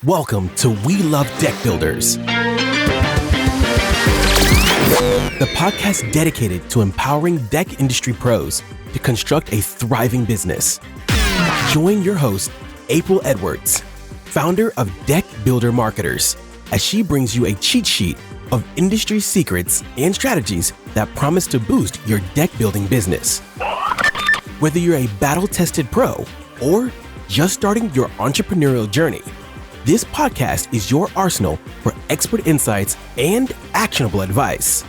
Welcome to We Love Deck Builders, the podcast dedicated to empowering deck industry pros to construct a thriving business. Join your host, April Edwards, founder of Deck Builder Marketers, as she brings you a cheat sheet of industry secrets and strategies that promise to boost your deck building business. Whether you're a battle-tested pro or just starting your entrepreneurial journey, this podcast is your arsenal for expert insights and actionable advice.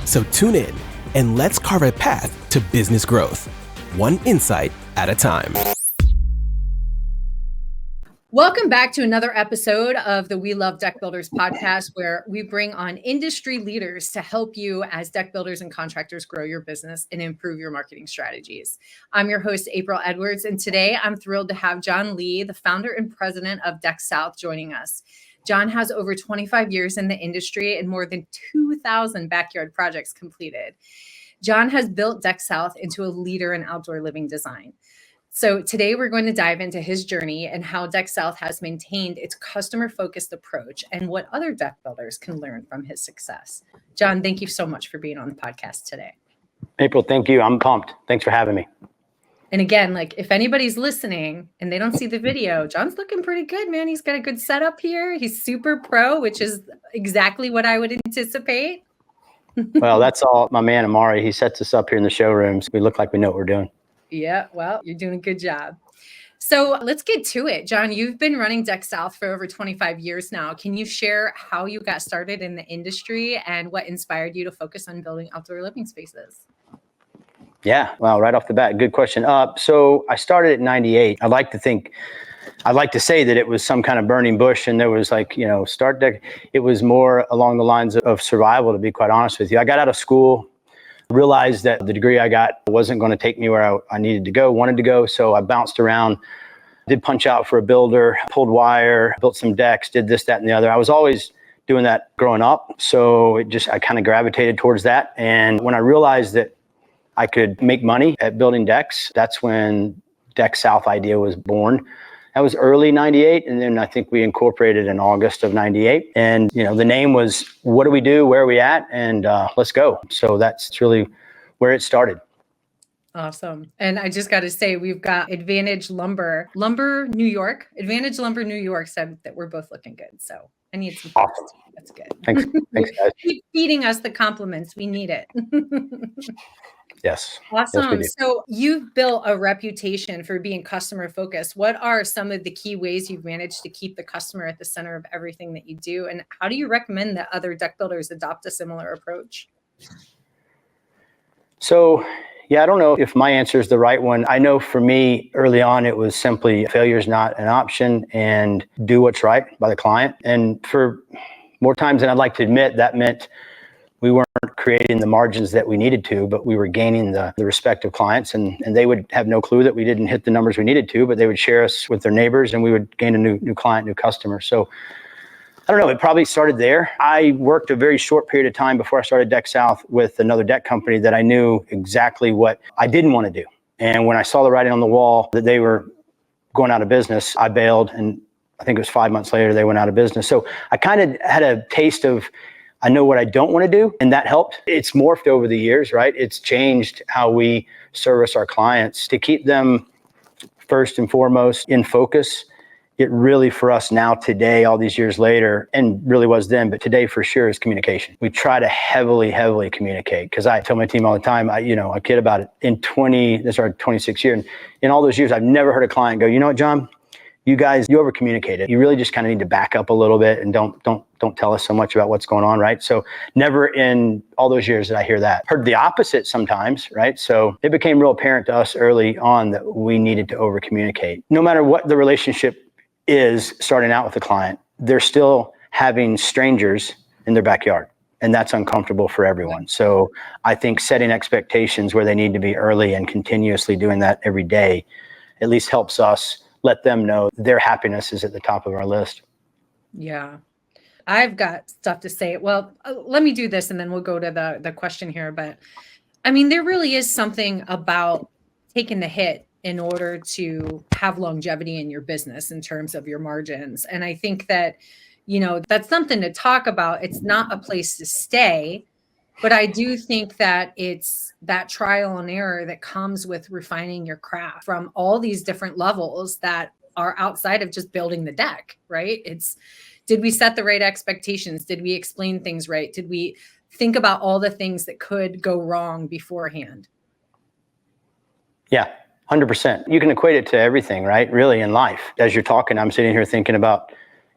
So tune in and let's carve a path to business growth, one insight at a time. Welcome back to another episode of the We Love Deck Builders podcast, where we bring on industry leaders to help you as deck builders and contractors grow your business and improve your marketing strategies. I'm your host, April Edwards, and today I'm thrilled to have John Lea, the founder and president of DeckSouth, joining us. John has over 25 years in the industry and more than 2,000 backyard projects completed. John has built DeckSouth into a leader in outdoor living design. So today we're going to dive into his journey and how DeckSouth has maintained its customer-focused approach and what other deck builders can learn from his success. John, thank you so much for being on the podcast today. April, thank you. I'm pumped. Thanks for having me. And again, if anybody's listening and they don't see the video, John's looking pretty good, man. He's got a good setup here. He's super pro, which is exactly what I would anticipate. Well, that's all my man, Amari. He sets us up here in the showrooms. We look like we know what we're doing. Yeah, well, you're doing a good job. So let's get to it. John, you've been running DeckSouth for over 25 years now. Can you share how you got started in the industry and what inspired you to focus on building outdoor living spaces? Yeah, well, right off the bat, good question. So I started at 98. I'd like to say that it was some kind of burning bush and there was start deck. It was more along the lines of survival, to be quite honest with you. I got out of school, realized that the degree I got wasn't going to take me where I wanted to go. So I bounced around, did punch out for a builder, pulled wire, built some decks, did this, that, and the other. I was always doing that growing up. So I kind of gravitated towards that. And when I realized that I could make money at building decks, that's when DeckSouth idea was born. That was early 98. And then I think we incorporated in August of 98. And, the name was, what do we do? Where are we at? And let's go. So that's really where it started. Awesome. And I just got to say, we've got Advantage Lumber New York said that we're both looking good. So I need some. Awesome. That's good. Thanks guys. Keep feeding us the compliments. We need it. Yes. Awesome. Yes, so you've built a reputation for being customer focused. What are some of the key ways you've managed to keep the customer at the center of everything that you do? And how do you recommend that other deck builders adopt a similar approach? So, I don't know if my answer is the right one. I know for me, early on, it was simply failure is not an option and do what's right by the client. And for more times than I'd like to admit, that meant we weren't creating the margins that we needed to, but we were gaining the respect of clients, and they would have no clue that we didn't hit the numbers we needed to, but they would share us with their neighbors and we would gain a new client, new customer. So I don't know, it probably started there. I worked a very short period of time before I started DeckSouth with another deck company that I knew exactly what I didn't want to do. And when I saw the writing on the wall that they were going out of business, I bailed, and I think it was 5 months later they went out of business. So I kind of had a taste of, I know what I don't want to do, and that helped. It's morphed over the years, right? It's changed how we service our clients to keep them first and foremost in focus. It really, for us now today, all these years later, and really was then, but today for sure, is communication. We try to heavily communicate, because I tell my team all the time, I kid about it. This is our 26th year, and in all those years, I've never heard a client go, you know what, John? You guys, you over-communicated. You really just kind of need to back up a little bit and don't tell us so much about what's going on, right? So never in all those years did I hear that. Heard the opposite sometimes, right? So it became real apparent to us early on that we needed to over-communicate. No matter what the relationship is starting out with the client, they're still having strangers in their backyard, and that's uncomfortable for everyone. So I think setting expectations where they need to be early and continuously doing that every day at least helps us let them know their happiness is at the top of our list. Yeah. I've got stuff to say. Well, let me do this and then we'll go to the question here. But I mean, there really is something about taking the hit in order to have longevity in your business in terms of your margins. And I think that, that's something to talk about. It's not a place to stay, but I do think that it's that trial and error that comes with refining your craft from all these different levels that are outside of just building the deck, right? Did we set the right expectations? Did we explain things right? Did we think about all the things that could go wrong beforehand? Yeah, 100%. You can equate it to everything, right? Really in life. As you're talking, I'm sitting here thinking about,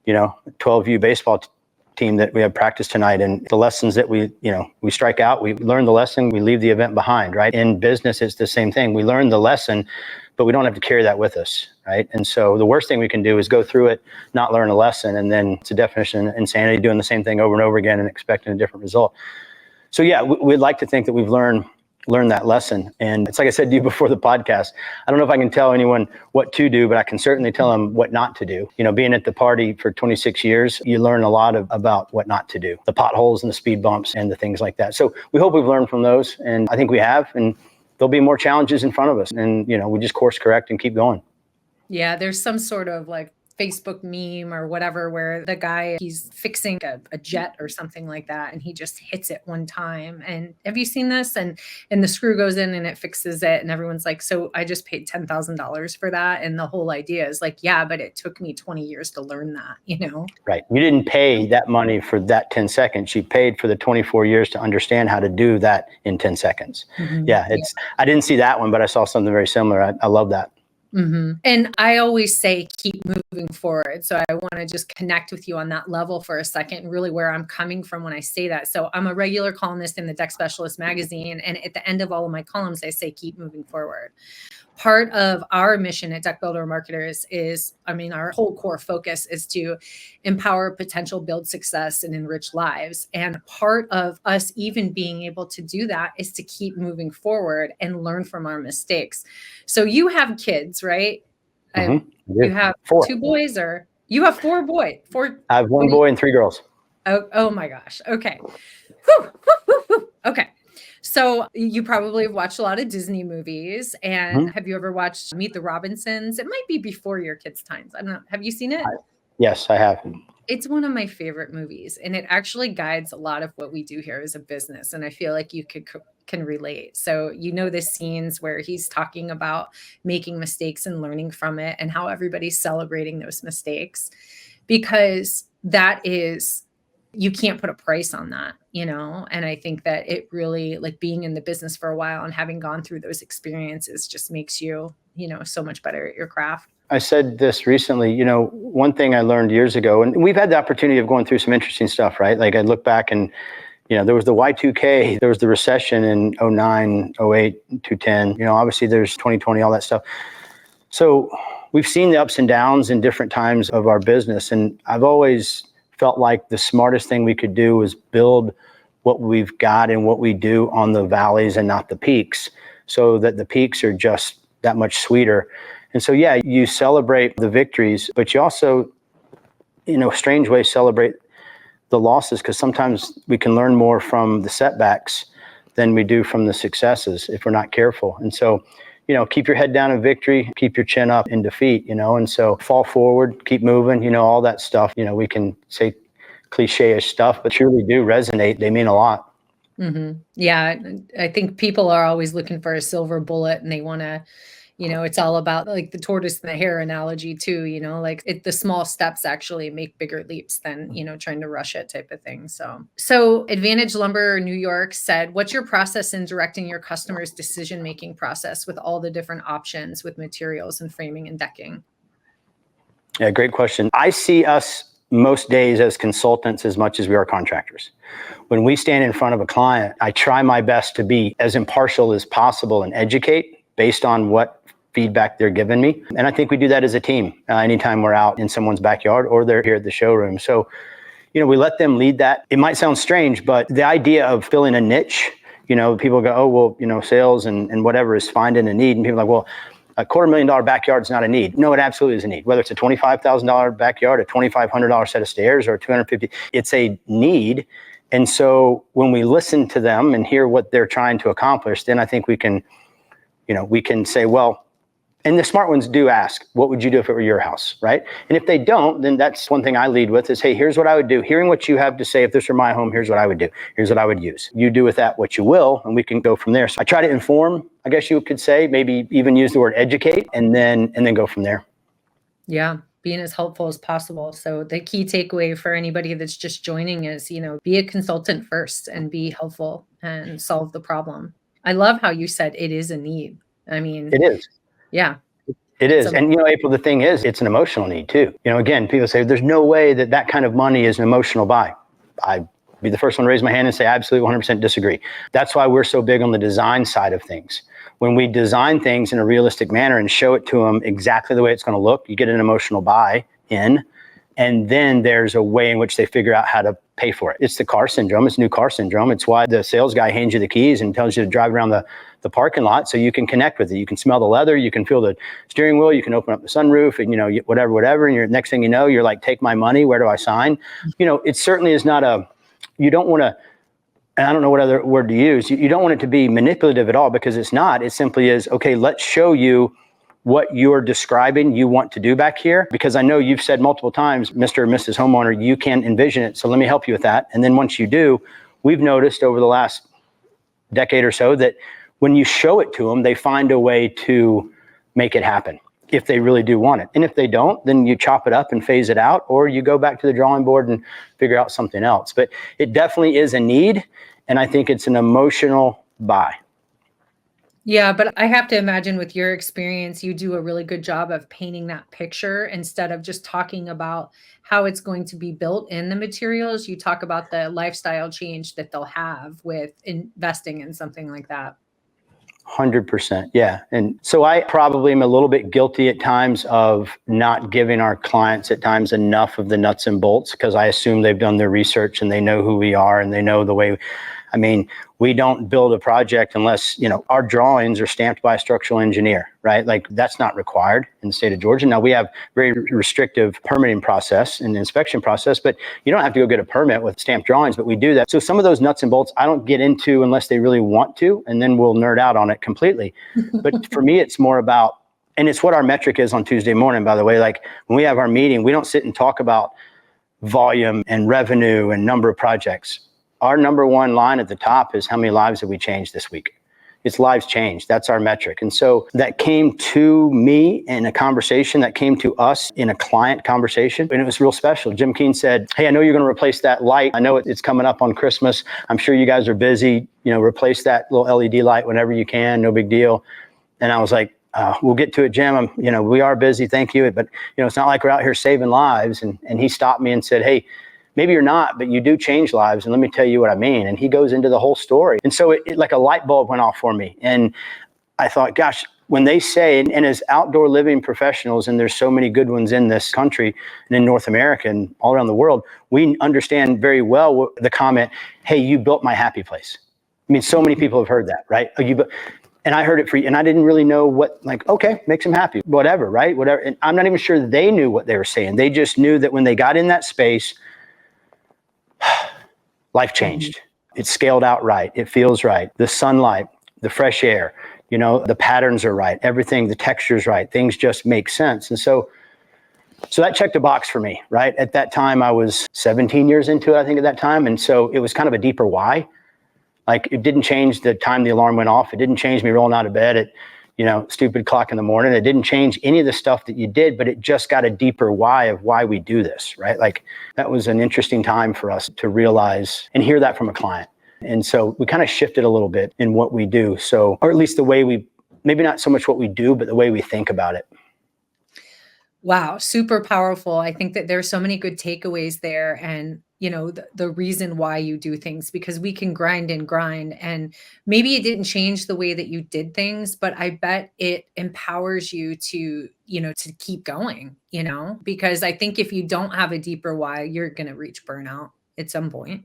12U baseball team that we have practice tonight, and the lessons that we strike out, we learn the lesson, we leave the event behind, right? In business, it's the same thing. We learn the lesson, but we don't have to carry that with us, right? And so the worst thing we can do is go through it, not learn a lesson, and then it's a definition of insanity, doing the same thing over and over again and expecting a different result. So yeah, we'd like to think that we've learned that lesson. And it's like I said to you before the podcast, I don't know if I can tell anyone what to do, but I can certainly tell them what not to do. Being at the party for 26 years, you learn a lot about what not to do, the potholes and the speed bumps and the things like that. So we hope we've learned from those. And I think we have, and there'll be more challenges in front of us. And, we just course correct and keep going. Yeah, there's some sort of like Facebook meme or whatever, where the guy, he's fixing a jet or something like that, and he just hits it one time. And have you seen this? And the screw goes in and it fixes it, and everyone's like, so I just paid $10,000 for that. And the whole idea is like, yeah, but it took me 20 years to learn that, Right. You didn't pay that money for that 10 seconds. You paid for the 24 years to understand how to do that in 10 seconds. Mm-hmm. Yeah, I didn't see that one, but I saw something very similar. I love that. Mm-hmm. And I always say, keep moving forward. So I want to just connect with you on that level for a second, really where I'm coming from when I say that. So I'm a regular columnist in the Deck Specialist magazine. And at the end of all of my columns, I say, keep moving forward. Part of our mission at Deck Builder Marketers is, our whole core focus is to empower potential, build success, and enrich lives. And part of us even being able to do that is to keep moving forward and learn from our mistakes. So you have kids, right? Mm-hmm. You have 4. 2 boys, or you have 4 boys? 4. I have 1 boy and 3 girls. Oh my gosh. Okay. Whew. Okay. So you probably have watched a lot of Disney movies, and have you ever watched Meet the Robinsons? It might be before your kids' times. I don't know. Have you seen it? Yes, I have. It's one of my favorite movies, and it actually guides a lot of what we do here as a business. And I feel like you can relate. So the scenes where he's talking about making mistakes and learning from it, and how everybody's celebrating those mistakes, because that is, you can't put a price on that, and I think that it really, like, being in the business for a while and having gone through those experiences just makes you, so much better at your craft. I said this recently, one thing I learned years ago, and we've had the opportunity of going through some interesting stuff, right? Like I look back and, there was the Y2K, there was the recession in 09, 08, 2010, obviously there's 2020, all that stuff. So we've seen the ups and downs in different times of our business. And I've always felt like the smartest thing we could do is build what we've got and what we do on the valleys and not the peaks, so that the peaks are just that much sweeter. And so, yeah, you celebrate the victories, but you also, in a strange way, celebrate the losses, because sometimes we can learn more from the setbacks than we do from the successes if we're not careful. And so, keep your head down in victory, keep your chin up in defeat, and so fall forward, keep moving, all that stuff. We can say cliche-ish stuff, but truly do resonate. They mean a lot. Mm-hmm. Yeah, I think people are always looking for a silver bullet, and they want to, it's all about like the tortoise and the hare analogy too, like the small steps actually make bigger leaps than, trying to rush it type of thing. So Advantage Lumber New York said, what's your process in directing your customers' decision-making process with all the different options with materials and framing and decking? Yeah, great question. I see us most days as consultants as much as we are contractors. When we stand in front of a client, I try my best to be as impartial as possible and educate based on what feedback they're giving me. And I think we do that as a team anytime we're out in someone's backyard or they're here at the showroom. So, we let them lead that. It might sound strange, but the idea of filling a niche, people go, oh, well, sales and whatever is finding a need. And people are like, well, a $250,000 backyard is not a need. No, it absolutely is a need. Whether it's a $25,000 backyard, a $2,500 set of stairs, or $250, it's a need. And so when we listen to them and hear what they're trying to accomplish, then I think we can say, well, And the smart ones do ask, what would you do if it were your house, right? And if they don't, then that's one thing I lead with is, hey, here's what I would do. Hearing what you have to say, if this were my home, here's what I would do. Here's what I would use. You do with that what you will, and we can go from there. So I try to inform, I guess you could say, maybe even use the word educate, and then go from there. Yeah, being as helpful as possible. So the key takeaway for anybody that's just joining is, be a consultant first and be helpful and solve the problem. I love how you said it is a need. I mean, it is. Yeah. It is. And, April, the thing is, it's an emotional need too. Again, people say there's no way that kind of money is an emotional buy. I'd be the first one to raise my hand and say, I absolutely 100% disagree. That's why we're so big on the design side of things. When we design things in a realistic manner and show it to them exactly the way it's going to look, you get an emotional buy in, and then there's a way in which they figure out how to pay for it. It's the car syndrome. It's new car syndrome. It's why the sales guy hands you the keys and tells you to drive around the parking lot so you can connect with it. You can smell the leather. You can feel the steering wheel. You can open up the sunroof and, whatever. And next thing you know, you're like, take my money. Where do I sign? It certainly is not you don't want to, and I don't know what other word to use. You don't want it to be manipulative at all, because it's not. It simply is, okay, let's show you what you're describing you want to do back here, because I know you've said multiple times, Mr. or Mrs. Homeowner, you can envision it. So let me help you with that. And then once you do, we've noticed over the last decade or so that when you show it to them, they find a way to make it happen if they really do want it. And if they don't, then you chop it up and phase it out, or you go back to the drawing board and figure out something else. But it definitely is a need. And I think it's an emotional buy. Yeah, but I have to imagine with your experience, you do a really good job of painting that picture instead of just talking about how it's going to be built in the materials. You talk about the lifestyle change that they'll have with investing in something like that. 100%. Yeah. And so I probably am a little bit guilty at times of not giving our clients at times enough of the nuts and bolts, because I assume they've done their research and they know who we are and they know the way. I mean, we don't build a project unless, our drawings are stamped by a structural engineer, right? Like that's not required in the state of Georgia. Now we have very restrictive permitting process and inspection process, but you don't have to go get a permit with stamped drawings, but we do that. So some of those nuts and bolts, I don't get into unless they really want to, and then we'll nerd out on it completely. But for me, it's more about, and it's what our metric is on Tuesday morning, by the way, like when we have our meeting, we don't sit and talk about volume and revenue and number of projects. Our number one line at the top is how many lives have we changed this week? It's lives changed. That's our metric. And so that came to me in a conversation, that came to us in a client conversation, and it was real special. Jim Keene said, hey, I know you're going to replace that light. I know it's coming up on Christmas. I'm sure you guys are busy, replace that little LED light whenever you can, no big deal. And I was like, we'll get to it, Jim. We are busy. Thank you. But, it's not like we're out here saving lives. And he stopped me and said, hey, maybe you're not, but you do change lives. And let me tell you what I mean. And he goes into the whole story. And so it like a light bulb went off for me. And I thought, gosh, when they say, and as outdoor living professionals, and there's so many good ones in this country and in North America and all around the world, we understand very well the comment, hey, you built my happy place. I mean, so many people have heard that, right? And I heard it and I didn't really know what, like, okay, makes them happy, whatever, right? Whatever. And I'm not even sure they knew what they were saying. They just knew that when they got in that space, life changed. It scaled out right. It feels right. The sunlight, the fresh air, the patterns are right. Everything, the texture's right. Things just make sense. And so that checked a box for me, right? At that time, I was 17 years into it, I think at that time. And so it was kind of a deeper why. Like it didn't change the time the alarm went off. It didn't change me rolling out of bed at, stupid clock in the morning. It didn't change any of the stuff that you did, but it just got a deeper why of why we do this, right? Like that was an interesting time for us to realize and hear that from a client. And so we kind of shifted a little bit in what we do. So, or at least the way maybe not so much what we do, but the way we think about it. Wow, super powerful. I think that there's so many good takeaways there, and the reason why you do things, because we can grind and maybe it didn't change the way that you did things, but I bet it empowers you to keep going, because I think if you don't have a deeper why, you're going to reach burnout at some point.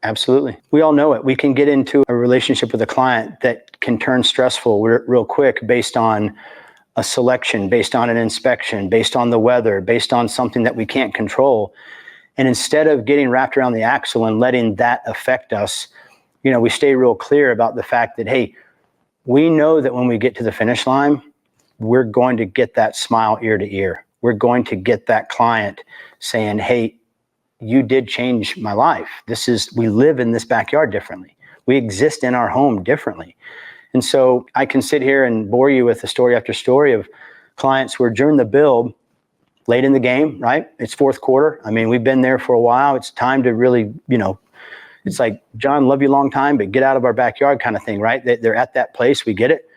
Absolutely. We all know it. We can get into a relationship with a client that can turn stressful real quick based on a selection, based on an inspection, based on the weather, based on something that we can't control. And instead of getting wrapped around the axle and letting that affect us, we stay real clear about the fact that, hey, we know that when we get to the finish line, we're going to get that smile ear to ear. We're going to get that client saying, hey, you did change my life. We live in this backyard differently. We exist in our home differently. And so I can sit here and bore you with the story after story of clients where during the build, late in the game, right? It's fourth quarter. I mean, we've been there for a while. It's time to really, it's like, John, love you a long time, but get out of our backyard kind of thing, right? They're at that place. We get it.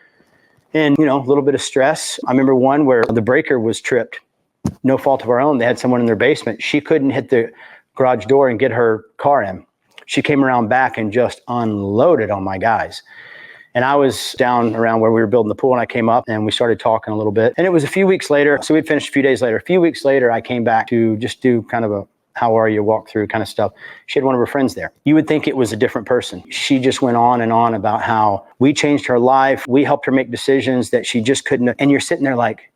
And, a little bit of stress. I remember one where the breaker was tripped. No fault of our own. They had someone in their basement. She couldn't hit the garage door and get her car in. She came around back and just unloaded on my guys. And I was down around where we were building the pool, and I came up and we started talking a little bit. And it was a few weeks later. So we'd finished a few days later. A few weeks later, I came back to just do kind of a how are you walk through kind of stuff. She had one of her friends there. You would think it was a different person. She just went on and on about how we changed her life. We helped her make decisions that she just couldn't. And you're sitting there like,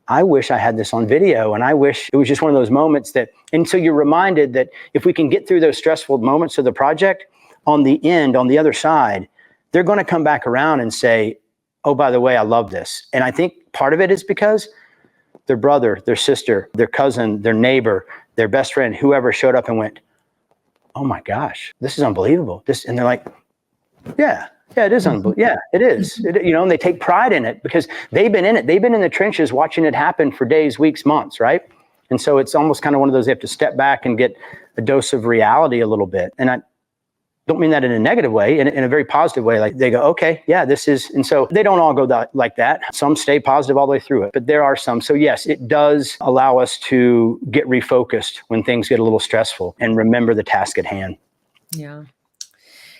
I wish I had this on video. And I wish it was just one of those moments that, and so you're reminded that if we can get through those stressful moments of the project, on the end, on the other side, they're going to come back around and say, oh, by the way, I love this. And I think part of it is because their brother, their sister, their cousin, their neighbor, their best friend, whoever showed up and went, oh my gosh, this is unbelievable. And they're like, yeah, it is unbelievable. Yeah, it is. And they take pride in it because they've been in it. They've been in the trenches watching it happen for days, weeks, months, right? And so it's almost kind of one of those, they have to step back and get a dose of reality a little bit. And I don't mean that in a negative way, in a very positive way. Like they go, okay, yeah, this is, and so they don't all go like that. Some stay positive all the way through it, but there are some. So yes, it does allow us to get refocused when things get a little stressful and remember the task at hand. Yeah.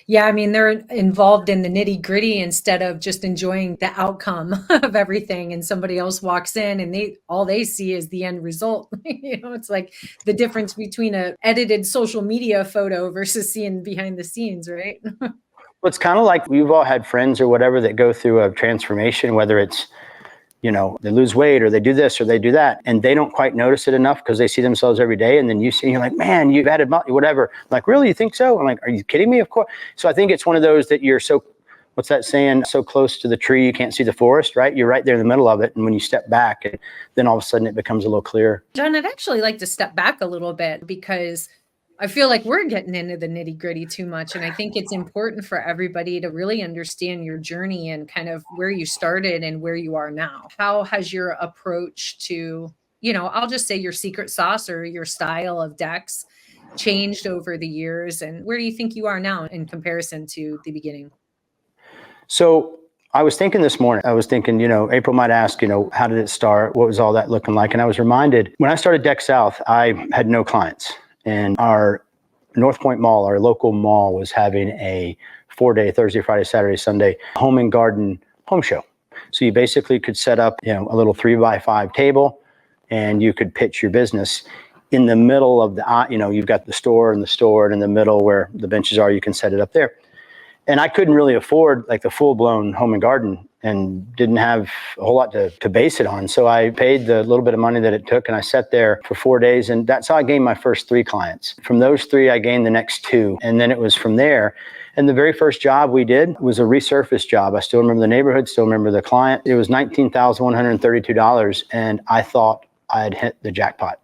Yeah, I mean, they're involved in the nitty gritty instead of just enjoying the outcome of everything. And somebody else walks in and all they see is the end result. It's like the difference between a edited social media photo versus seeing behind the scenes, right? Well, it's kind of like we've all had friends or whatever that go through a transformation, whether it's, they lose weight or they do this or they do that, and they don't quite notice it enough because they see themselves every day. And then you're like, man, you've added whatever. I'm like, really? You think so? I'm like, are you kidding me? Of course. So I think it's one of those that you're so, what's that saying? So close to the tree, you can't see the forest, right? You're right there in the middle of it. And when you step back, then all of a sudden it becomes a little clearer. John, I'd actually like to step back a little bit because I feel like we're getting into the nitty gritty too much. And I think it's important for everybody to really understand your journey and kind of where you started and where you are now. How has your approach to, I'll just say your secret sauce or your style of decks changed over the years? And where do you think you are now in comparison to the beginning? So I was thinking this morning, April might ask, how did it start? What was all that looking like? And I was reminded when I started DeckSouth, I had no clients. And our North Point Mall, our local mall, was having a 4-day, Thursday, Friday, Saturday, Sunday, home and garden home show. So you basically could set up, a little 3x5 table and you could pitch your business in the middle of you've got the store and in the middle where the benches are, you can set it up there. And I couldn't really afford like the full-blown home and garden and didn't have a whole lot to base it on. So I paid the little bit of money that it took and I sat there for 4 days, and that's how I gained my first 3 clients. From those 3, I gained the next 2. And then it was from there. And the very first job we did was a resurface job. I still remember the neighborhood, still remember the client. It was $19,132. And I thought I had hit the jackpot.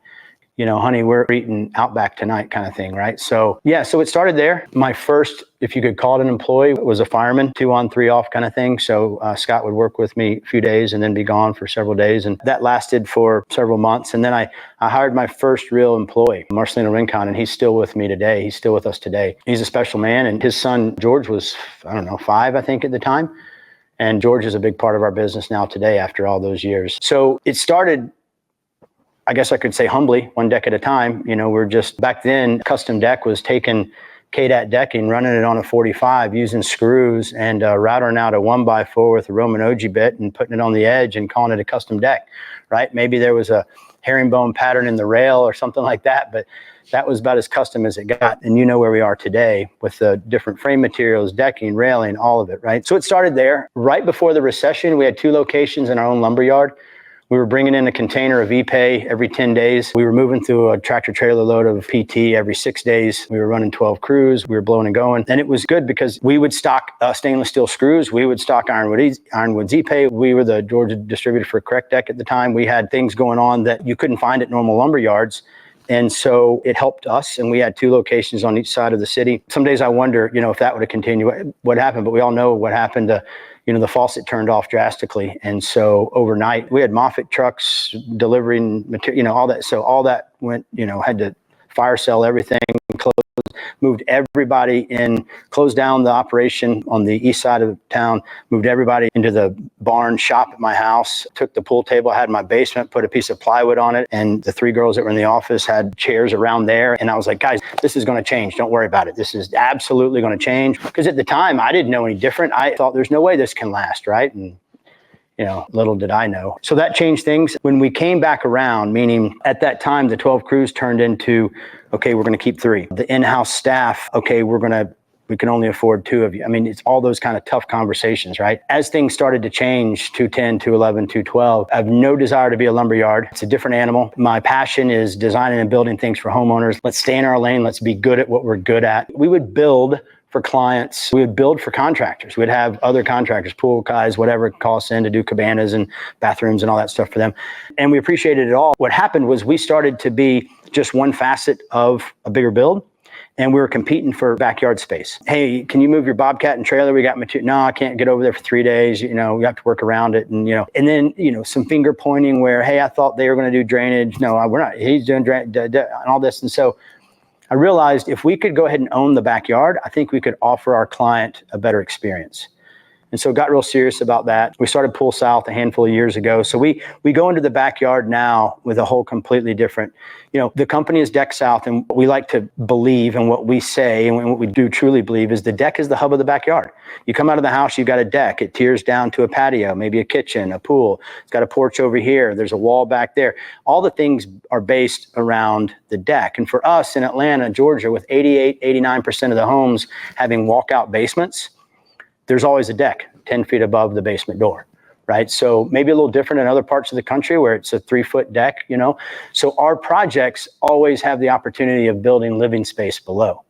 Honey, we're eating Outback tonight kind of thing, right? So it started there. My first, if you could call it an employee, was a fireman, 2 on, 3 off kind of thing. So Scott would work with me a few days and then be gone for several days. And that lasted for several months. And then I hired my first real employee, Marcelino Rincon, and he's still with me today. He's still with us today. He's a special man. And his son, George, was, 5, I think, at the time. And George is a big part of our business now today after all those years. So it started, I guess I could say humbly, 1 deck at a time. We're just, back then, custom deck was taking KDAT decking, running it on a 45, using screws and routering out a 1x4 with a Roman Oji bit and putting it on the edge and calling it a custom deck, right? Maybe there was a herringbone pattern in the rail or something like that, but that was about as custom as it got. And where we are today with the different frame materials, decking, railing, all of it, right? So it started there. Right before the recession, we had 2 locations in our own lumberyard. We were bringing in a container of e-pay every 10 days. We were moving through a tractor trailer load of PT every 6 days. We were running 12 crews. We were blowing and going. And it was good because we would stock stainless steel screws. We would stock Ironwood's e-pay. We were the Georgia distributor for Correct Deck at the time. We had things going on that you couldn't find at normal lumber yards. And so it helped us, and we had 2 locations on each side of the city. Some days I wonder, if that would have continued, what happened, but we all know what happened to, the faucet turned off drastically. And so overnight we had Moffett trucks delivering material, all that. So all that went, had to fire sell everything, moved everybody in, closed down the operation on the east side of town, moved everybody into the barn shop at my house, took the pool table I had in my basement, put a piece of plywood on it, and the 3 girls that were in the office had chairs around there. And I was like, guys, this is going to change. Don't worry about it. This is absolutely going to change. Because at the time, I didn't know any different. I thought there's no way this can last, right? And little did I know. So that changed things. When we came back around, meaning at that time, the 12 crews turned into, okay, we're going to keep 3. The in-house staff, okay, we can only afford 2 of you. I mean, it's all those kind of tough conversations, right? As things started to change, 210, 211, 212, I have no desire to be a lumber yard. It's a different animal. My passion is designing and building things for homeowners. Let's stay in our lane. Let's be good at what we're good at. We would build for clients. We would build for contractors. We'd have other contractors, pool guys, whatever, call us in to do cabanas and bathrooms and all that stuff for them. And we appreciated it all. What happened was we started to be just one facet of a bigger build. And we were competing for backyard space. Hey, can you move your Bobcat and trailer? We got material. No, I can't get over there for 3 days. We have to work around it. And, and then, some finger pointing where, hey, I thought they were going to do drainage. No, we're not. He's doing drainage and all this. And so I realized if we could go ahead and own the backyard, I think we could offer our client a better experience. And so got real serious about that. We started Pool South a handful of years ago. So we go into the backyard now with a whole completely different, the company is DeckSouth, and we like to believe, and what we say and what we do truly believe is the deck is the hub of the backyard. You come out of the house, you've got a deck. It tiers down to a patio, maybe a kitchen, a pool. It's got a porch over here. There's a wall back there. All the things are based around the deck. And for us in Atlanta, Georgia, with 89% of the homes having walkout basements, there's always a deck 10 feet above the basement door, right? So maybe a little different in other parts of the country where it's a 3-foot deck, So our projects always have the opportunity of building living space below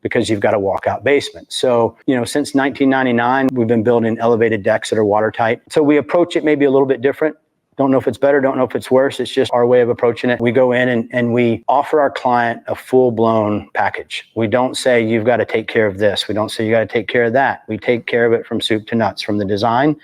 because you've got a walkout basement. So, since 1999, we've been building elevated decks that are watertight. So we approach it maybe a little bit different. Don't know if it's better, don't know if it's worse. It's just our way of approaching it. We go in and we offer our client a full-blown package. We don't say, you've got to take care of this. We don't say, you got to take care of that. We take care of it from soup to nuts, from the design,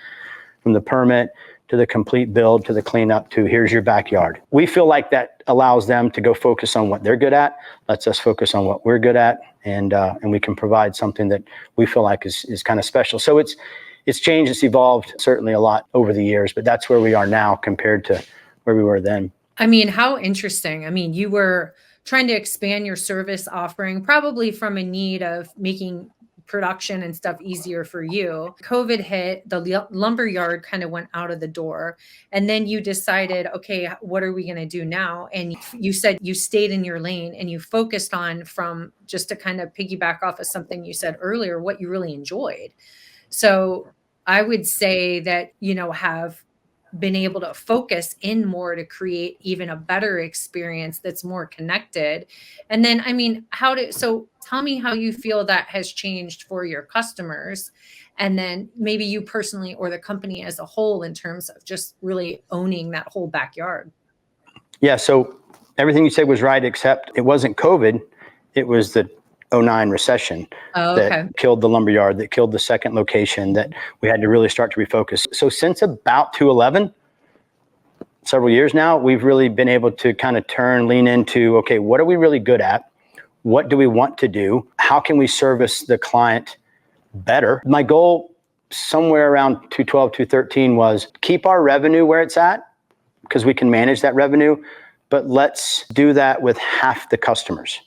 from the permit, to the complete build, to the cleanup, to here's your backyard. We feel like that allows them to go focus on what they're good at, lets us focus on what we're good at, and we can provide something that we feel like is kind of special. So it's changed, it's evolved certainly a lot over the years, but that's where we are now compared to where we were then. I mean, how interesting. I mean, you were trying to expand your service offering, probably from a need of making production and stuff easier for you. COVID hit, the lumber yard kind of went out of the door. And then you decided, okay, what are we going to do now? And you said you stayed in your lane and you focused on, from just to kind of piggyback off of something you said earlier, what you really enjoyed. So I would say that, have been able to focus in more to create even a better experience that's more connected. And then, so tell me how you feel that has changed for your customers, and then maybe you personally or the company as a whole in terms of just really owning that whole backyard. Yeah. So everything you said was right, except it wasn't COVID. It was the 2009 recession that killed the lumberyard, that killed the second location, that we had to really start to refocus. So since about 2011, several years now, we've really been able to kind of lean into, okay, what are we really good at? What do we want to do? How can we service the client better? My goal somewhere around 2012, 2013 was keep our revenue where it's at, because we can manage that revenue, but let's do that with half the customers.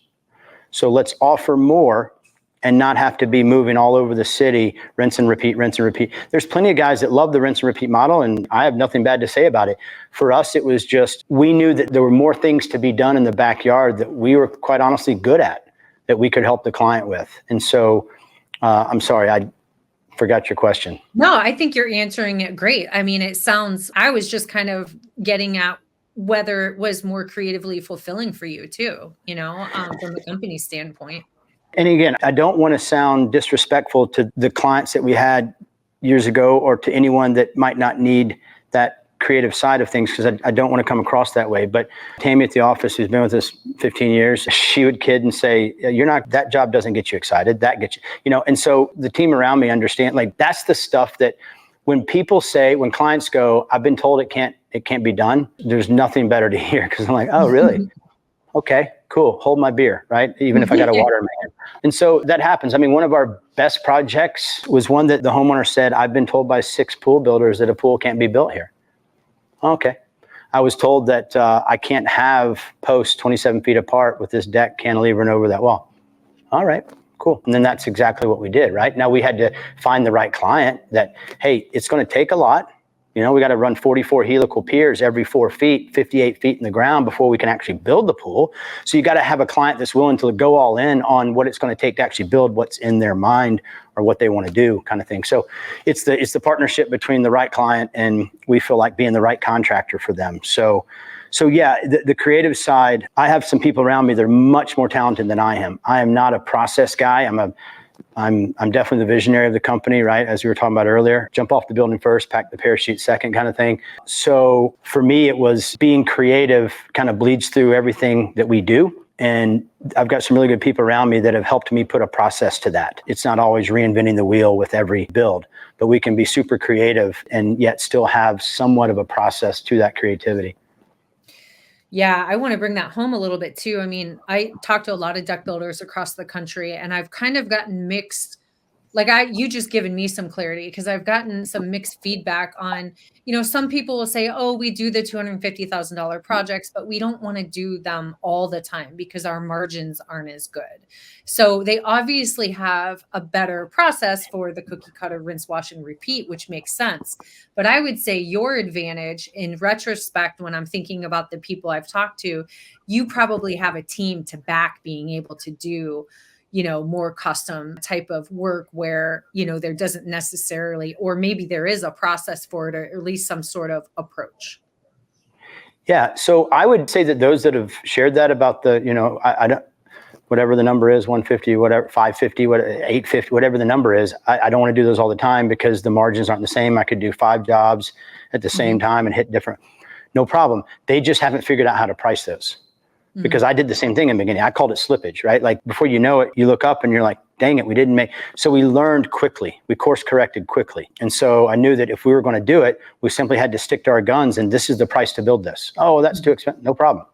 So let's offer more and not have to be moving all over the city, rinse and repeat, rinse and repeat. There's plenty of guys that love the rinse and repeat model, and I have nothing bad to say about it. For us, it was just, we knew that there were more things to be done in the backyard that we were quite honestly good at, that we could help the client with. And so, I'm sorry, forgot your question. No, I think you're answering it great. I mean, I was just kind of getting at whether it was more creatively fulfilling for you too, from a company standpoint. And again, I don't want to sound disrespectful to the clients that we had years ago or to anyone that might not need that creative side of things, because I don't want to come across that way. But Tammy at the office, who's been with us 15 years, she would kid and say, that job doesn't get you excited. That gets you, and so the team around me understand, like, that's the stuff that when clients go, I've been told it can't be done. There's nothing better to hear, because I'm like, oh, really? Okay, cool. Hold my beer, right? Even if I got a water in my hand. And so that happens. I mean, one of our best projects was one that the homeowner said, I've been told by 6 pool builders that a pool can't be built here. Okay. I was told that I can't have posts 27 feet apart with this deck cantilevering over that wall. All right, cool. And then that's exactly what we did, right? Now we had to find the right client that, hey, it's going to take a lot. We got to run 44 helical piers every 4 feet, 58 feet in the ground before we can actually build the pool. So you got to have a client that's willing to go all in on what it's going to take to actually build what's in their mind or what they want to do, kind of thing. So it's the partnership between the right client and we feel like being the right contractor for them. So yeah, the creative side, I have some people around me that are much more talented than I am. I am not a process guy. I'm definitely the visionary of the company, right? As we were talking about earlier, jump off the building first, pack the parachute second, kind of thing. So for me, it was being creative kind of bleeds through everything that we do. And I've got some really good people around me that have helped me put a process to that. It's not always reinventing the wheel with every build, but we can be super creative and yet still have somewhat of a process to that creativity. Yeah, I want to bring that home a little bit too. I mean, I talk to a lot of deck builders across the country, and I've kind of gotten mixed. You just given me some clarity, because I've gotten some mixed feedback on, some people will say, oh, we do the $250,000 projects, but we don't want to do them all the time because our margins aren't as good. So they obviously have a better process for the cookie cutter, rinse, wash, and repeat, which makes sense. But I would say your advantage in retrospect, when I'm thinking about the people I've talked to, you probably have a team to back being able to do more custom type of work where, there doesn't necessarily, or maybe there is a process for it, or at least some sort of approach. Yeah. So I would say that those that have shared that about the, I don't, whatever the number is, 150, whatever, 550, whatever, 850, whatever the number is, I don't want to do those all the time because the margins aren't the same. I could do 5 jobs at the same time and hit different, no problem. They just haven't figured out how to price those. Because I did the same thing in the beginning. I called it slippage, right? Like before you know it, you look up and you're like, dang it, we didn't make. So we learned quickly. We course corrected quickly. And so I knew that if we were going to do it, we simply had to stick to our guns. And this is the price to build this. Oh, that's too expensive. No problem.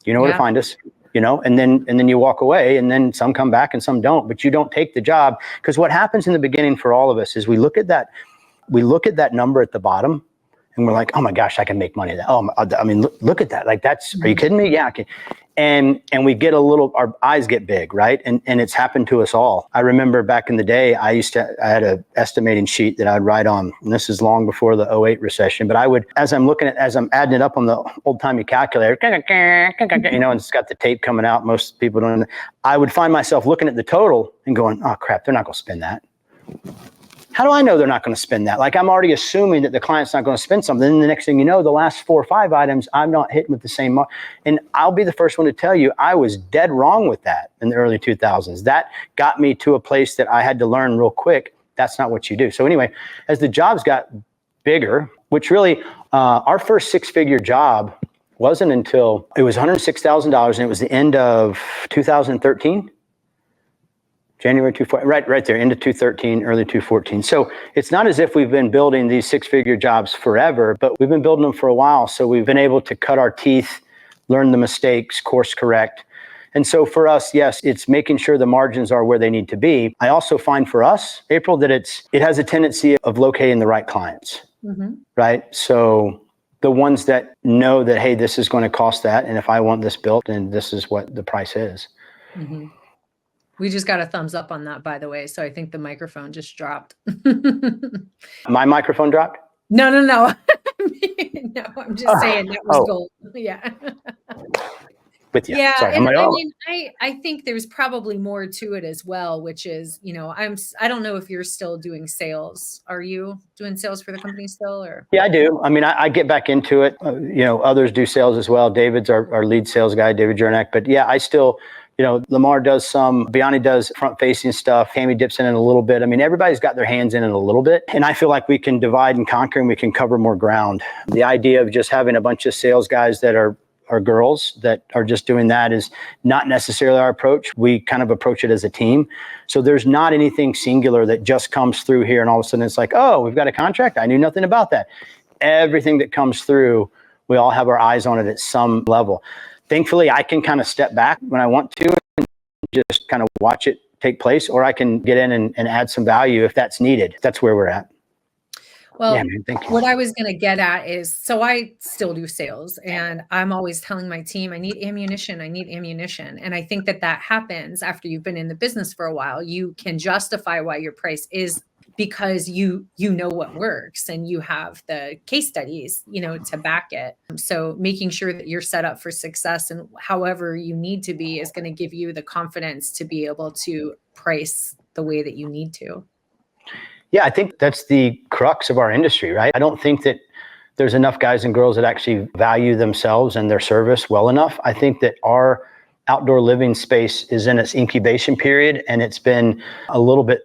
You know where to find us, and then you walk away, and then some come back and some don't, but you don't take the job. Because what happens in the beginning for all of us is we look at that number at the bottom. And we're like, oh my gosh, I can make money. Oh, I mean, look at that. Like are you kidding me? Yeah, I can. And we get our eyes get big, right? And it's happened to us all. I remember back in the day, I had an estimating sheet that I'd write on, and this is long before the 2008 recession, but I would, as I'm adding it up on the old timey calculator, and it's got the tape coming out. Most people don't. I would find myself looking at the total and going, oh crap, they're not going to spend that. How do I know they're not going to spend that? Like I'm already assuming that the client's not going to spend something. And the next thing you know, the last 4 or 5 items, I'm not hitting with the same mark. And I'll be the first one to tell you, I was dead wrong with that in the early 2000s. That got me to a place that I had to learn real quick. That's not what you do. So anyway, as the jobs got bigger, which really, our first 6-figure job wasn't until it was $106,000, and it was the end of 2013. January 2014, right there, into 2013, early 2014. So it's not as if we've been building these 6-figure jobs forever, but we've been building them for a while. So we've been able to cut our teeth, learn the mistakes, course correct. And so for us, yes, it's making sure the margins are where they need to be. I also find for us, April, that it has a tendency of locating the right clients, right? So the ones that know that, hey, this is going to cost that. And if I want this built, then this is what the price is. We just got a thumbs up on that, by the way. So I think the microphone just dropped. My microphone dropped? No. No, I'm just saying that was gold. Yeah. with you. Yeah, Sorry, I'm and like, I oh, mean, I think there's probably more to it as well, which is, I don't know if you're still doing sales. Are you doing sales for the company still, or? yeah, I do. I mean, I get back into it. Others do sales as well. David's our lead sales guy, David Jernick. But yeah, I still, Lamar does some, Biani does front-facing stuff. Tammy dips in it a little bit. I mean, everybody's got their hands in it a little bit. And I feel like we can divide and conquer and we can cover more ground. The idea of just having a bunch of sales guys that are girls that are just doing that is not necessarily our approach. We kind of approach it as a team. So there's not anything singular that just comes through here and all of a sudden it's like, oh, we've got a contract. I knew nothing about that. Everything that comes through, we all have our eyes on it at some level. Thankfully, I can kind of step back when I want to and just kind of watch it take place, or I can get in and add some value if that's needed. That's where we're at. Well, yeah, man, thank you. What I was going to get at is, so I still do sales and I'm always telling my team, I need ammunition. And I think that happens after you've been in the business for a while. You can justify why your price is because you know what works and you have the case studies, to back it. So making sure that you're set up for success and however you need to be is going to give you the confidence to be able to price the way that you need to. Yeah, I think that's the crux of our industry, right? I don't think that there's enough guys and girls that actually value themselves and their service well enough. I think that our outdoor living space is in its incubation period, and it's been a little bit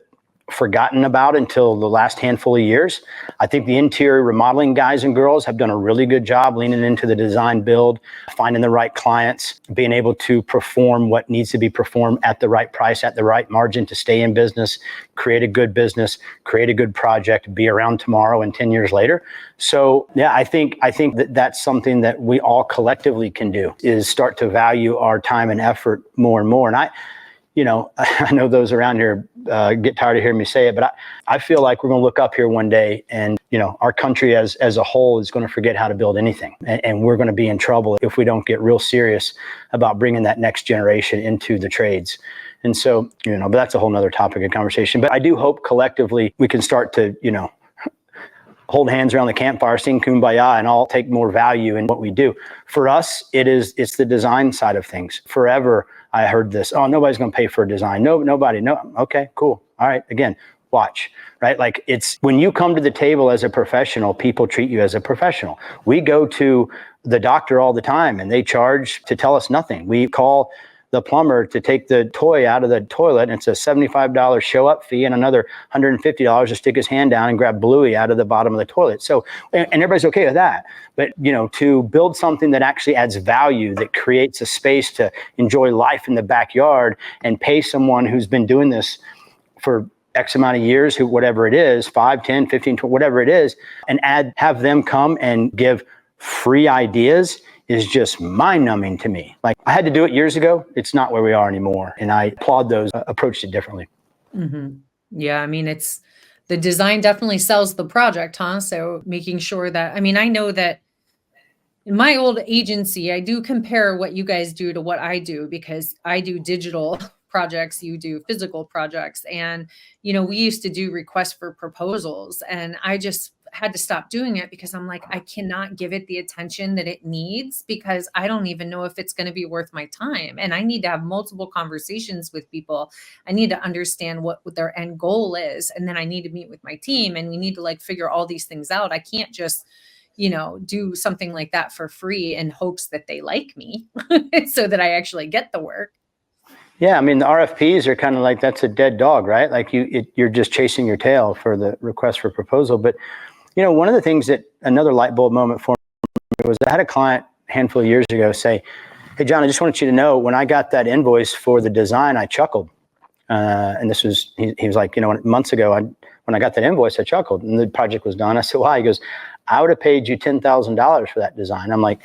forgotten about until the last handful of years. I think the interior remodeling guys and girls have done a really good job leaning into the design build, finding the right clients, being able to perform what needs to be performed at the right price, at the right margin to stay in business, create a good business, create a good project, be around tomorrow and 10 years later. So yeah, I think that that's something that we all collectively can do, is start to value our time and effort more and more. And I know those around here get tired of hearing me say it, but I feel like we're going to look up here one day and, our country as a whole is going to forget how to build anything. And we're going to be in trouble if we don't get real serious about bringing that next generation into the trades. And so, but that's a whole nother topic of conversation. But I do hope collectively we can start to, hold hands around the campfire, sing Kumbaya, and all take more value in what we do. For us, it's the design side of things. Forever, I heard this, oh, nobody's going to pay for a design. No, nobody. No. Okay, cool. All right. Again, watch, right? Like, it's when you come to the table as a professional, people treat you as a professional. We go to the doctor all the time and they charge to tell us nothing. We call the plumber to take the toy out of the toilet, and it's a $75 show up fee and another $150 to stick his hand down and grab Bluey out of the bottom of the toilet. So, and everybody's okay with that. But, to build something that actually adds value, that creates a space to enjoy life in the backyard and pay someone who's been doing this for X amount of years, whatever it is, 5, 10, 15, 20, whatever it is, and have them come and give free ideas is just mind-numbing to me. Like, I had to do it years ago. It's not where we are anymore. And I applaud those approached it differently. Mm-hmm. Yeah, I mean, it's the design definitely sells the project, huh? So making sure that, I know that in my old agency, I do compare what you guys do to what I do, because I do digital projects, you do physical projects. And, we used to do requests for proposals, and I just had to stop doing it because I'm like, I cannot give it the attention that it needs, because I don't even know if it's going to be worth my time. And I need to have multiple conversations with people. I need to understand what their end goal is. And then I need to meet with my team, and we need to figure all these things out. I can't just, do something like that for free in hopes that they like me so that I actually get the work. Yeah, the RFPs are kind of like, that's a dead dog, right? Like you're just chasing your tail for the request for proposal. But one of the things that another light bulb moment for me was, I had a client a handful of years ago say, hey, John, I just wanted you to know, when I got that invoice for the design, I chuckled. And this was, he was like, months ago, when I got that invoice, I chuckled, and the project was done. I said, why? He goes, I would have paid you $10,000 for that design. I'm like,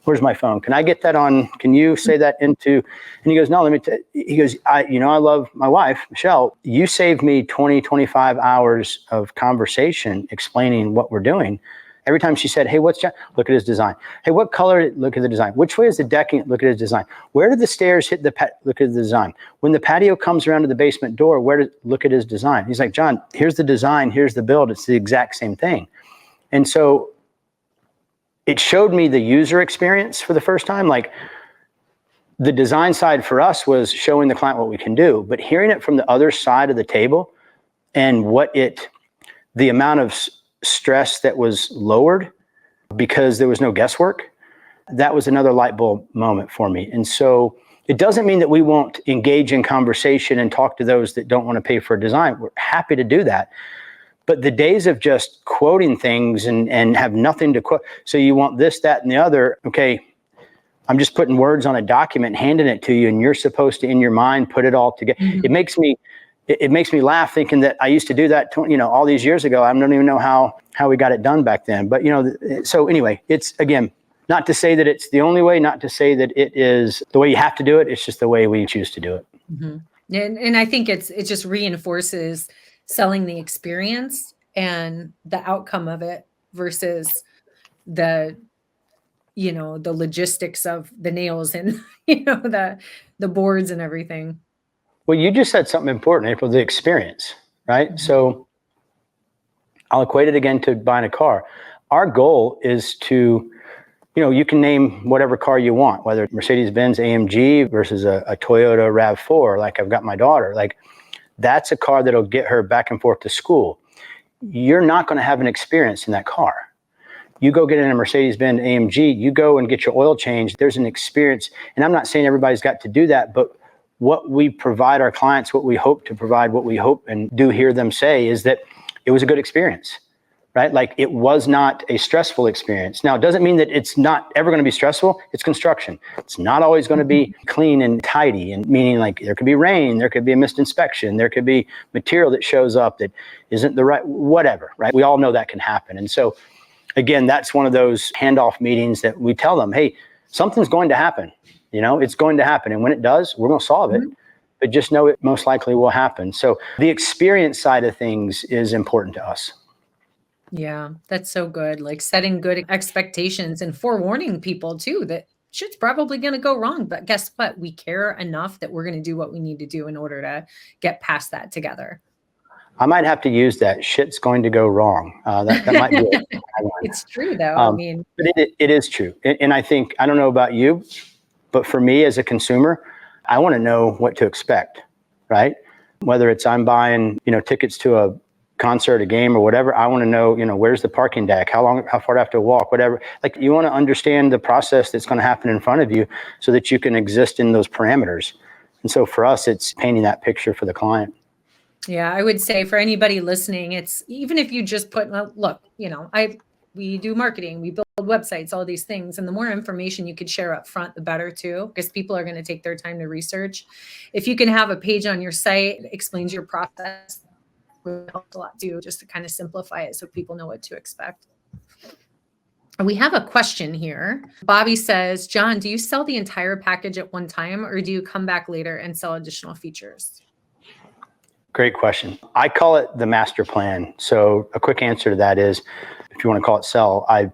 where's my phone? Can I get that on? Can you say that into? And he goes, no, he goes, I love my wife, Michelle. You saved me 20, 25 hours of conversation explaining what we're doing. Every time she said, hey, what's John? Look at his design. Hey, what color? Look at the design. Which way is the decking? Look at his design. Where did the stairs hit the look at the design. When the patio comes around to the basement door, look at his design. He's like, John, here's the design. Here's the build. It's the exact same thing. And so it showed me the user experience for the first time. Like, the design side for us was showing the client what we can do, but hearing it from the other side of the table and the amount of stress that was lowered because there was no guesswork, that was another light bulb moment for me. And so it doesn't mean that we won't engage in conversation and talk to those that don't want to pay for a design. We're happy to do that. But the days of just quoting things and have nothing to quote, so you want this, that, and the other, okay, I'm just putting words on a document and handing it to you, and you're supposed to, in your mind, put it all together. Mm-hmm. It makes me laugh thinking that I used to do that, all these years ago. I don't even know how we got it done back then. But, so anyway, it's, again, not to say that it's the only way, not to say that it is the way you have to do it. It's just the way we choose to do it. Mm-hmm. And I think it just reinforces selling the experience and the outcome of it versus the logistics of the nails and, the boards and everything. Well, you just said something important, April, the experience, right? Mm-hmm. So I'll equate it again to buying a car. Our goal is to, you can name whatever car you want, whether it's Mercedes-Benz AMG versus a Toyota RAV4, like I've got my daughter, like that's a car that'll get her back and forth to school. You're not going to have an experience in that car. You go get in a Mercedes-Benz AMG, you go and get your oil changed, there's an experience. And I'm not saying everybody's got to do that, but what we provide our clients, what we hope to provide, what we hope and do hear them say is that it was a good experience, right? Like it was not a stressful experience. Now, it doesn't mean that it's not ever going to be stressful. It's construction. It's not always going to be clean and tidy, and meaning like there could be rain, there could be a missed inspection, there could be material that shows up that isn't the right, whatever, right? We all know that can happen. And so, again, that's one of those handoff meetings that we tell them, hey, something's going to happen. It's going to happen. And when it does, we're going to solve it. Mm-hmm. But just know it most likely will happen. So the experience side of things is important to us. Yeah, that's so good. Like setting good expectations and forewarning people too that shit's probably going to go wrong. But guess what? We care enough that we're going to do what we need to do in order to get past that together. I might have to use that. Shit's going to go wrong. That might be it. It's true, though. But it is true. And I think, I don't know about you, but for me as a consumer, I want to know what to expect, right? Whether it's I'm buying, tickets to a concert, a game or whatever, I want to know, where's the parking deck? How far do I have to walk? Whatever. Like you want to understand the process that's going to happen in front of you so that you can exist in those parameters. And so for us, it's painting that picture for the client. Yeah, I would say for anybody listening, it's even if you just put, look, we do marketing, we build websites, all these things. And the more information you could share up front, the better too, because people are going to take their time to research. If you can have a page on your site that explains your process, it really helps a lot too, just to kind of simplify it so people know what to expect. We have a question here. Bobby says, John, do you sell the entire package at one time or do you come back later and sell additional features? Great question. I call it the master plan. So a quick answer to that is, if you want to call it sell, I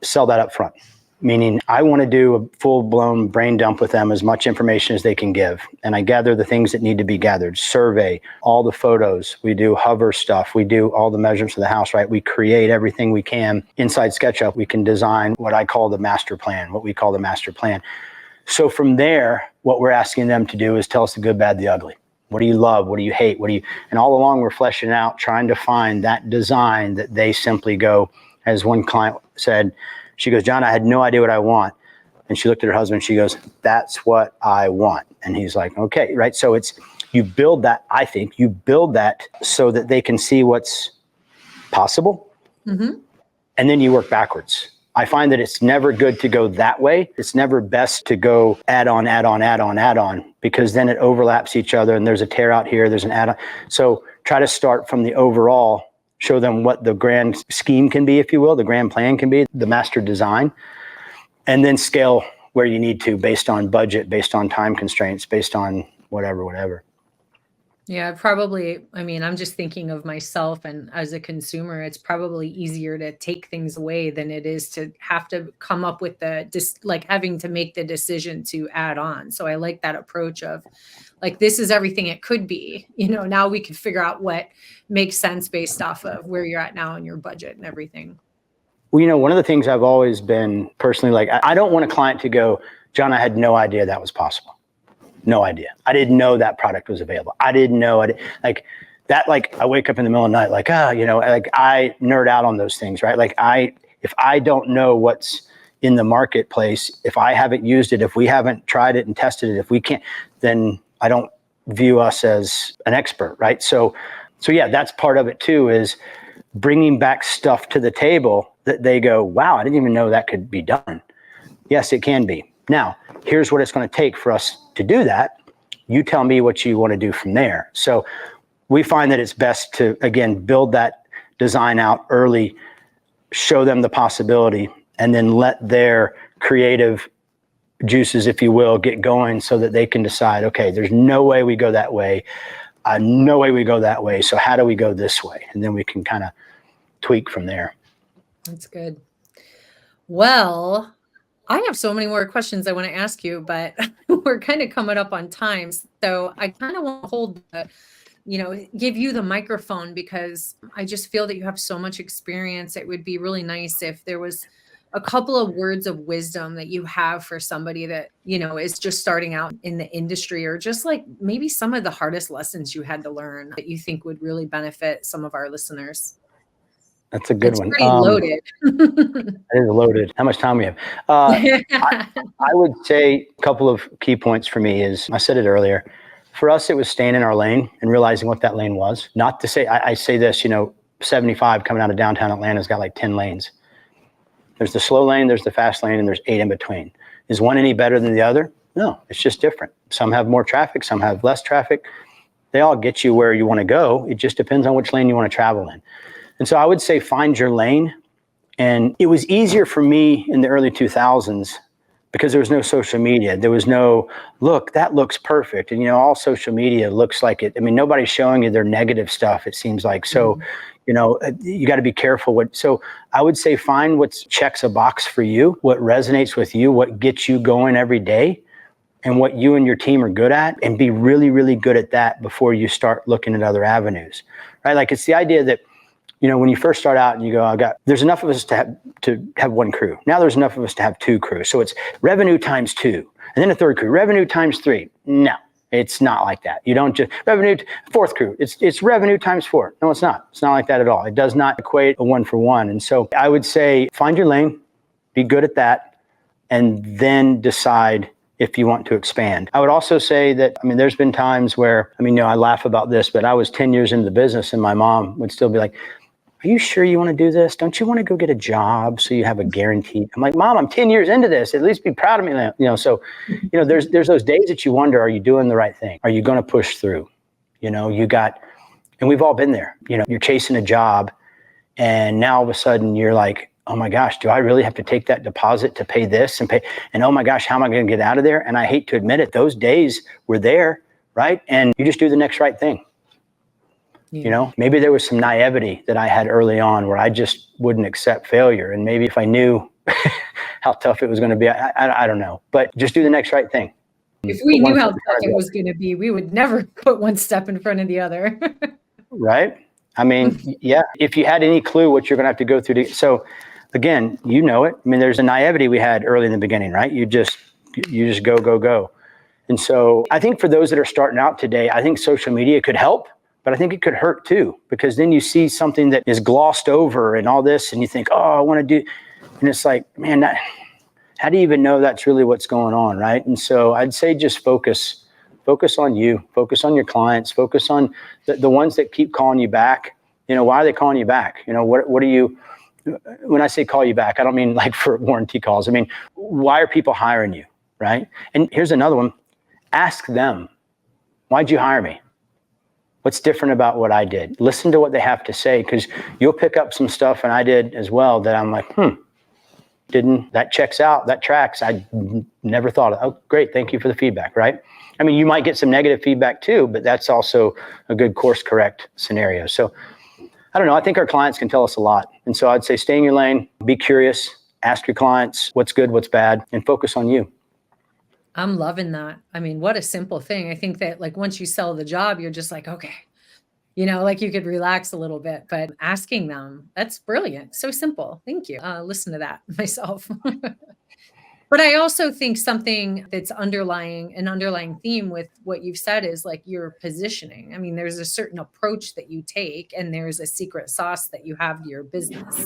sell that up front. Meaning I want to do a full-blown brain dump with them, as much information as they can give. And I gather the things that need to be gathered, survey, all the photos. We do hover stuff. We do all the measurements of the house, right? We create everything we can. Inside SketchUp, we can design what I call the master plan, what we call the master plan. So from there, what we're asking them to do is tell us the good, bad, the ugly. What do you love? What do you hate? And all along we're fleshing out, trying to find that design that they simply go, as one client said, she goes, John, I had no idea what I want. And she looked at her husband, she goes, that's what I want. And he's like, okay, right? So you build that so that they can see what's possible. Mm-hmm. And then you work backwards. I find that it's never good to go that way. It's never best to go add on, because then it overlaps each other and there's a tear out here, there's an add on. So try to start from the overall, show them what the grand scheme can be, if you will, the grand plan can be, the master design, and then scale where you need to based on budget, based on time constraints, based on whatever. Yeah, probably. I mean, I'm just thinking of myself, and as a consumer, it's probably easier to take things away than it is to have to come up with having to make the decision to add on. So I like that approach of like, this is everything it could be, now we can figure out what makes sense based off of where you're at now and your budget and everything. Well, one of the things I've always been personally like, I don't want a client to go, John, I had no idea that was possible. No idea. I didn't know that product was available. I didn't know it. Like I wake up in the middle of the night, like, like I nerd out on those things, right? Like if I don't know what's in the marketplace, if I haven't used it, if we haven't tried it and tested it, if we can't, then I don't view us as an expert, right? So yeah, that's part of it too, is bringing back stuff to the table that they go, wow, I didn't even know that could be done. Yes, it can be. Now, here's what it's going to take for us to do that. You tell me what you want to do from there. So we find that it's best to, again, build that design out early, show them the possibility, and then let their creative juices, if you will, get going so that they can decide, okay, there's no way we go that way. No way we go that way. So how do we go this way? And then we can kind of tweak from there. That's good. Well, I have so many more questions I want to ask you, but we're kind of coming up on time. So I kind of want to hold give you the microphone, because I just feel that you have so much experience. It would be really nice if there was a couple of words of wisdom that you have for somebody that, is just starting out in the industry, or just like maybe some of the hardest lessons you had to learn that you think would really benefit some of our listeners. That's a good one. Pretty loaded. It is loaded. How much time we have? I would say a couple of key points for me is, I said it earlier, for us, it was staying in our lane and realizing what that lane was. Not to say, I say this, 75 coming out of downtown Atlanta's got like 10 lanes. There's the slow lane, there's the fast lane, and there's 8 in between. Is one any better than the other? No, it's just different. Some have more traffic, some have less traffic. They all get you where you want to go. It just depends on which lane you want to travel in. And so I would say find your lane. And it was easier for me in the early 2000s because there was no social media. There was no, look, that looks perfect. And, all social media looks like it. I mean, nobody's showing you their negative stuff, it seems like. So, you got to be careful. So I would say find what checks a box for you, what resonates with you, what gets you going every day, and what you and your team are good at, and be really, really good at that before you start looking at other avenues, right? Like, it's the idea that, when you first start out and you go, there's enough of us to have one crew. Now there's enough of us to have 2 crews. So it's revenue times 2, and then a 3rd crew, revenue times 3. No, it's not like that. You don't just revenue, 4th crew. It's revenue times 4. No, it's not. It's not like that at all. It does not equate a 1-for-1. And so I would say find your lane, be good at that, and then decide if you want to expand. I would also say that, there's been times where, I laugh about this, but I was 10 years into the business and my mom would still be like, are you sure you want to do this? Don't you want to go get a job so you have a guarantee? I'm like, Mom, I'm 10 years into this. At least be proud of me. So, there's those days that you wonder, are you doing the right thing? Are you going to push through? And we've all been there. You're chasing a job, and now all of a sudden you're like, oh my gosh, do I really have to take that deposit to pay this and pay? And oh my gosh, how am I going to get out of there? And I hate to admit it, those days were there, right? And you just do the next right thing. Maybe there was some naivety that I had early on where I just wouldn't accept failure. And maybe if I knew how tough it was going to be, I don't know, but just do the next right thing. If we knew how tough it was going to be, we would never put one step in front of the other. Right? Yeah, if you had any clue what you're going to have to go through. So again, it. There's a naivety we had early in the beginning, right? You just go. And so I think for those that are starting out today, I think social media could help. But I think it could hurt too, because then you see something that is glossed over and all this, and you think, oh, I want to do, and it's like, man, how do you even know that's really what's going on, right? And so I'd say just focus on you, focus on your clients, focus on the ones that keep calling you back. Why are they calling you back? What are you, when I say call you back, I don't mean like for warranty calls. Why are people hiring you, right? And here's another one. Ask them, why'd you hire me? What's different about what I did? Listen to what they have to say, because you'll pick up some stuff, and I did as well, that I'm like, that checks out, that tracks. I never thought of, oh, great, thank you for the feedback, right? You might get some negative feedback too, but that's also a good course correct scenario. So I don't know, I think our clients can tell us a lot. And so I'd say stay in your lane, be curious, ask your clients what's good, what's bad, and focus on you. I'm loving that. What a simple thing. I think that once you sell the job, you're just like, okay, you could relax a little bit, but asking them, that's brilliant. So simple. Thank you. Listen to that myself. But I also think something that's an underlying theme with what you've said is like your positioning. I mean, there's a certain approach that you take and there's a secret sauce that you have to your business.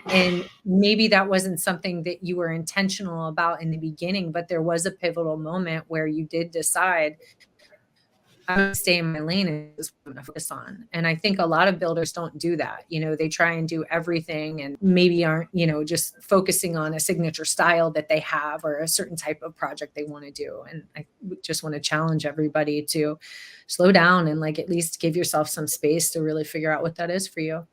And maybe that wasn't something that you were intentional about in the beginning, but there was a pivotal moment where you did decide, I'm going to stay in my lane and this is what I'm going to focus on. And I think a lot of builders don't do that. They try and do everything and maybe aren't, just focusing on a signature style that they have or a certain type of project they want to do. And I just want to challenge everybody to slow down and like at least give yourself some space to really figure out what that is for you.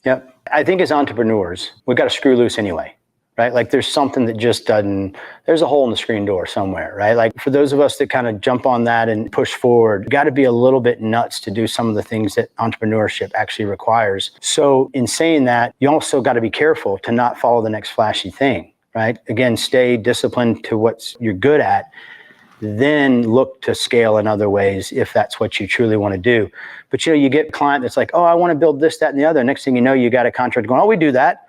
Yep. I think as entrepreneurs, we've got to screw loose anyway. Right? Like there's something that just there's a hole in the screen door somewhere, right? Like for those of us that kind of jump on that and push forward, got to be a little bit nuts to do some of the things that entrepreneurship actually requires. So in saying that, you also got to be careful to not follow the next flashy thing, right? Again, stay disciplined to what you're good at, then look to scale in other ways if that's what you truly want to do. But you get a client that's like, oh, I want to build this, that, and the other. Next thing you know, you got a contract going, oh, we do that.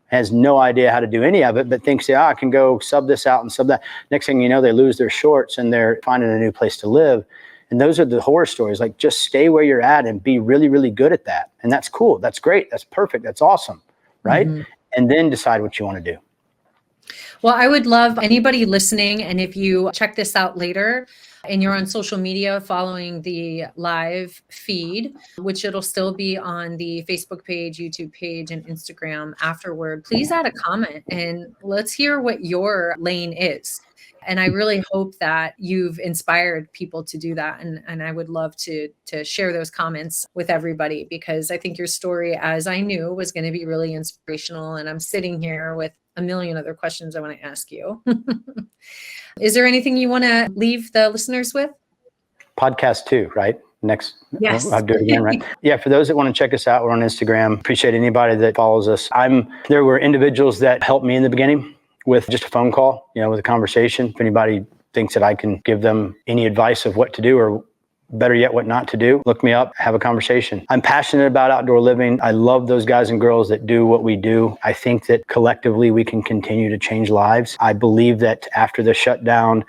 Has no idea how to do any of it, but thinks, I can go sub this out and sub that. Next thing you know, they lose their shorts and they're finding a new place to live. And those are the horror stories. Like just stay where you're at and be really, really good at that. And that's cool. That's great. That's perfect. That's awesome. Right. Mm-hmm. And then decide what you want to do. Well, I would love anybody listening. And if you check this out later, and you're on social media following the live feed, which it'll still be on the Facebook page, YouTube page, and Instagram afterward, please add a comment and let's hear what your lane is. And I really hope that you've inspired people to do that. And I would love to share those comments with everybody because I think your story, as I knew, was going to be really inspirational. And I'm sitting here with a million other questions I want to ask you. Is there anything you want to leave the listeners with? Podcast 2, right? Next. Yes. I'll do it again, right? Yeah. For those that want to check us out, we're on Instagram. Appreciate anybody that follows us. There were individuals that helped me in the beginning with just a phone call, with a conversation. If anybody thinks that I can give them any advice of what to do or better yet, what not to do, look me up, have a conversation. I'm passionate about outdoor living. I love those guys and girls that do what we do. I think that collectively we can continue to change lives. I believe that after the shutdown,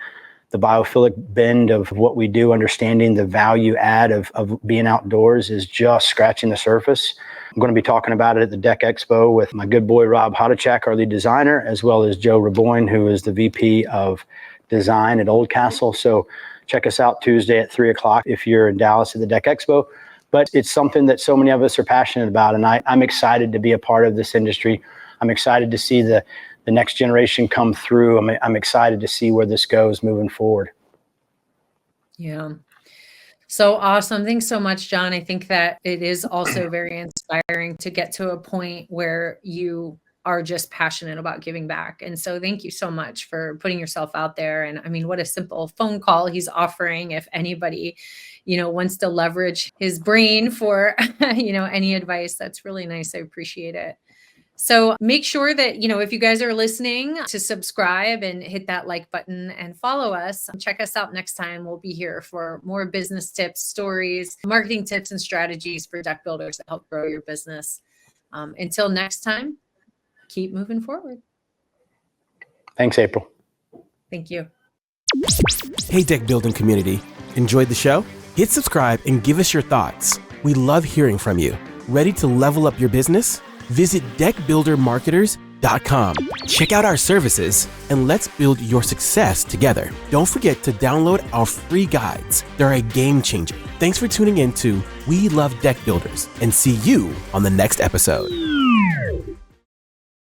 the biophilic bend of what we do, understanding the value add of being outdoors is just scratching the surface. I'm going to be talking about it at the Deck Expo with my good boy, Rob Hodachak, our lead designer, as well as Joe Raboyne, who is the VP of design at Oldcastle. So check us out Tuesday at 3:00 if you're in Dallas at the Deck Expo. But it's something that so many of us are passionate about. And I'm excited to be a part of this industry. I'm excited to see the next generation come through. I'm excited to see where this goes moving forward. Yeah. So awesome. Thanks so much, John. I think that it is also very inspiring to get to a point where you are just passionate about giving back. And so thank you so much for putting yourself out there. And I mean, what a simple phone call he's offering. If anybody, wants to leverage his brain for, any advice, that's really nice. I appreciate it. So make sure that, if you guys are listening, to subscribe and hit that like button and follow us. Check us out next time. We'll be here for more business tips, stories, marketing tips, and strategies for deck builders that help grow your business. Until next time, keep moving forward. Thanks, April. Thank you. Hey, deck building community. Enjoyed the show? Hit subscribe and give us your thoughts. We love hearing from you. Ready to level up your business? Visit deckbuildermarketers.com. Check out our services and let's build your success together. Don't forget to download our free guides. They're a game changer. Thanks for tuning in to We Love Deck Builders and see you on the next episode.